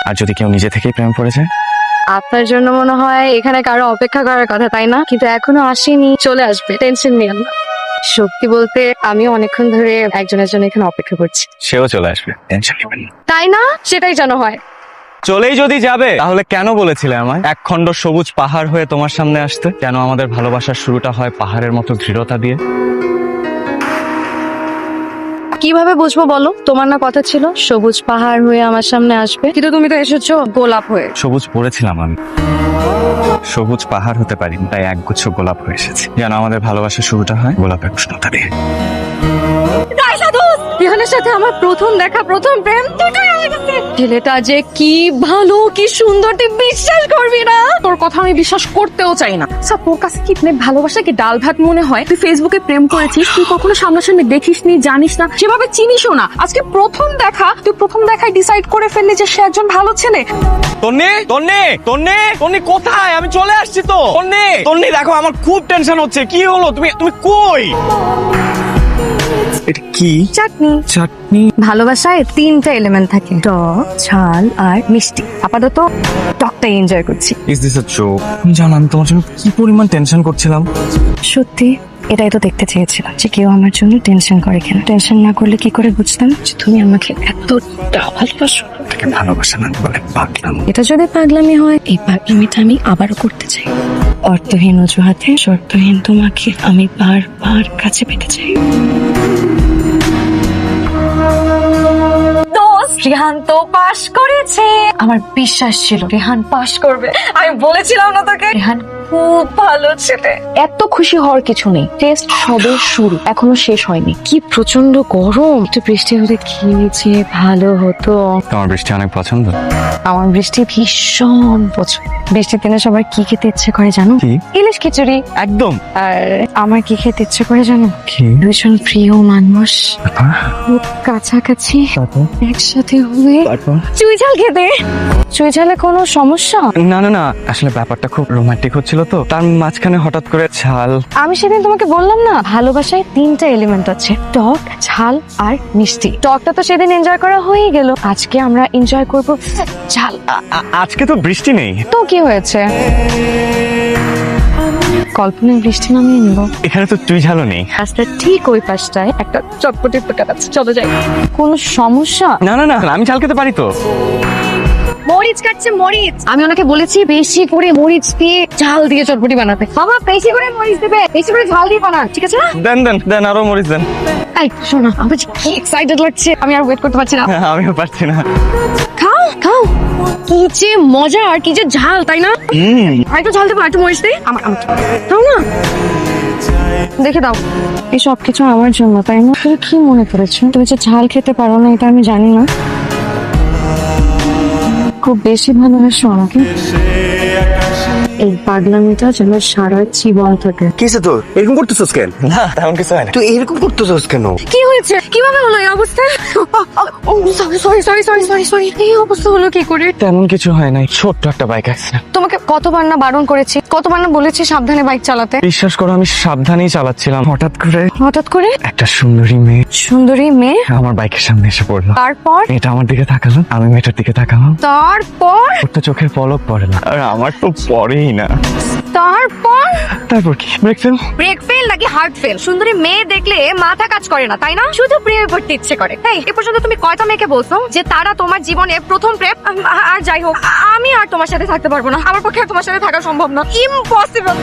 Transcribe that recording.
আর যদি কেউ নিজে থেকেই প্রেম পড়ে যায়? আপনার জন্য মনে হয় এখানে কারো অপেক্ষা করার কথা, তাই না? কিন্তু এখনো আসেনি, চলে আসবে, টেনশন নিয়েন না। সত্যি বলতে আমিও অনেকক্ষণ ধরে একজনের জন্য এখানে অপেক্ষা করছি। সেও চলে আসবে, টেনশন নেবেন না। তাই না? সেটাই যেন হয়। চলেই যদি যাবে তাহলে কেন বলেছিলে আমায় একখণ্ড সবুজ পাহাড় হয়ে তোমার সামনে আসতে? কেন আমাদের ভালোবাসার শুরুটা হয় পাহাড়ের মতো দৃঢ়তা দিয়ে? কিভাবে বুঝবো বলো? তোমার না কথা ছিল সবুজ পাহাড় হয়ে আমার সামনে আসবে, কিন্তু তুমি তো এসেছো গোলাপ হয়ে। সবুজ পড়েছিলাম আমি, সবুজ পাহাড় হতে পারি, তাই একগুচ্ছ গোলাপ হয়ে এসেছি। যেন আমাদের ভালোবাসার শুরুটা হয় গোলাপের উষ্ণতা দিয়ে। রিহানের সাথে আমার প্রথম দেখা, প্রথম প্রেম দুটোই হয়ে গেছে। ছেলেটা যে কি ভালো, কি সুন্দর, তুই বিশ্বাস করবি না। তোর কথা আমি বিশ্বাস করতেও চাই না। আচ্ছা, তোর কাছে কি ভালোবাসা কি ডাল ভাত মনে হয়? তুই ফেসবুকে প্রেম করেছিস, তুই কখনো সামনাসামনি দেখিসনি, জানিস না, সেভাবে চিনিসও না। আজকে প্রথম দেখা, তুই প্রথম দেখায় ডিসাইড করে ফেললি যে সে একজন ভালো ছেলে। তন্নি, তন্নি, তন্নি, তন্নি কোথায়? আমি চলে আসছি তো। তন্নি, তন্নি দেখো আমার খুব টেনশন হচ্ছে। কি হলো? তুমি তুমি কই? এটা কি? চাটনি। চাটনি? ভালোবাসায় তিনটা এলিমেন্ট থাকে, টক, ঝাল আর মিষ্টি। আপাতত টকটাই এনজয় করছি। Is this a joke? তুমি জানো আমি তোমার জন্য কি পরিমাণ টেনশন করছিলাম। সত্যি এটাই তো দেখতে চেয়েছিলাম যে কেউ আমার জন্য টেনশন করে কেন। টেনশন না করলে কি করে বুঝতাম যে তুমি আমাকে এতটা ভালোবাসো? তাকে ভালোবাসা না বলে পাগলাম। এটা যদি পাগলামি হয়, এই পাগলামিটা আমি আবারও করতে চাই। অর্থহীন অজুহাতে শর্তহীন তোমাকে আমি বারবার কাছে পেতে চাই। রিহান তো পাশ করেছে। আমার বিশ্বাস ছিল রিহান পাশ করবে। আমি বলেছিলাম না তোকে, রিহান খুব ভালো ছেলে। এত খুশি হওয়ার কিছু নেই, টেস্ট সবে শুরু, এখনো শেষ হয়নি। কি প্রচন্ড গরম, একটু বৃষ্টি হলে কি যে ভালো হতো। তোমার বৃষ্টি অনেক পছন্দ? আমার বৃষ্টি ভীষণ পছন্দ। বৃষ্টির দিনে সবার কি খেতে ইচ্ছে করে জানো? কি? ইলিশ খিচুড়ি। একদম। আর আমার কি খেতে ইচ্ছে করে জানো? কি? দুজন প্রিয় মানুষ খুব কাছাকাছি একসাথে হয়ে চুই ঝাল খেতে। চুই ঝালে কোনো সমস্যা? না না না, আসলে ব্যাপারটা খুব রোমান্টিক হচ্ছিল তো, তার মাঝখানে হঠাৎ করে ঝাল। আমি সেদিন তোমাকে বললাম না, ভালোবাসায় তিনটা এলিমেন্ট আছে, টক, ঝাল আর মিষ্টি। টকটা তো সেদিন এনজয় করা হয়েই গেল, আজকে আমরা এনজয় করব ঝাল। আজকে তো বৃষ্টি নেই। তো কি হয়েছে? কল্পনায় বৃষ্টি নামিয়ে নিব। এখানে তো চুই ঝালও নেই। রাস্তার ঠিক ওই পাশটায় একটা চটপটির দোকান আছে, চলো যাই। কোনো সমস্যা? না না না, আমি ঝাল খেতে পারি তো। মরিচ কাটছে, মরিচ। আমি ওনাকে বলেছি বেশি করে মরিচ দিয়ে ঝাল দিয়ে চটপটি বানাতে। বাবা বেশি করে মরিচ দেবে, বেশি করে ঝাল দিয়ে বানান, ঠিক আছে না? দেন দেন দেন, আরো মরিচ দেন। এই শোনো, আমার যে কি এক্সাইটেড লাগছে, আমি আর ওয়েট করতে পারছি না। আমিও পারছি না। খাও খাও, কি যে মজা আর কি যে ঝাল, তাই না? আর একটু ঝাল দেবো, আর একটু মরিচ দে। আমার খাও না, দেখে দাও। এই সব কিছু আমার জন্য, তাই না? তুমি কি মনে করেছো তুমি যে ঝাল খেতে পারো না এটা আমি জানি না? খুব বেশি ভালোবাসো আমাকে। এই পাগলামিটা যেন সারা জীবন থাকে। কিসে তোর এরকম করতেছস কেন? না তেমন কিছু হয় না। তুই এরকম করতেছস কেন? কি হয়েছে? কিভাবে হলো এই অবস্থা? Sorry sorry sorry sorry sorry, এই অবস্থা হলো কি করে? তেমন কিছু হয় নাই, ছোট্ট একটা বাইক অ্যাক্সিডেন্ট। তোমাকে কতবার না বারণ করেছি, কতবার না বলেছি সাবধানে বাইক চালাতে। বিশ্বাস করো আমি সাবধানেই চালাচ্ছিলাম, হঠাৎ করে একটা সুন্দরী মেয়ে সুন্দরী মেয়ে আমার বাইকের সামনে এসে পড়লো। তারপর এটা আমার দিকে তাকালো, আমি মেয়েটার দিকে তাকালাম। তারপর ওর তো চোখের পলক পড়ে না, আর আমার তো পড়েই না। তারপর কি ব্রেক ফেল? ব্রেক ফেল নাকি হার্ট ফেল? সুন্দরী মেয়ে দেখলে মাথা কাজ করে না, তাই না? শুধু প্রেমে পড়তে ইচ্ছে করে। তাই এ পর্যন্ত তুমি কয়টা মেয়েকে বলছো যে তারা তোমার জীবনে প্রথম প্রেম? আর যাই হোক, আমি আর তোমার সাথে থাকতে পারবো না, আমার পক্ষে আর তোমার সাথে থাকা সম্ভব না, ইম্পসিবল।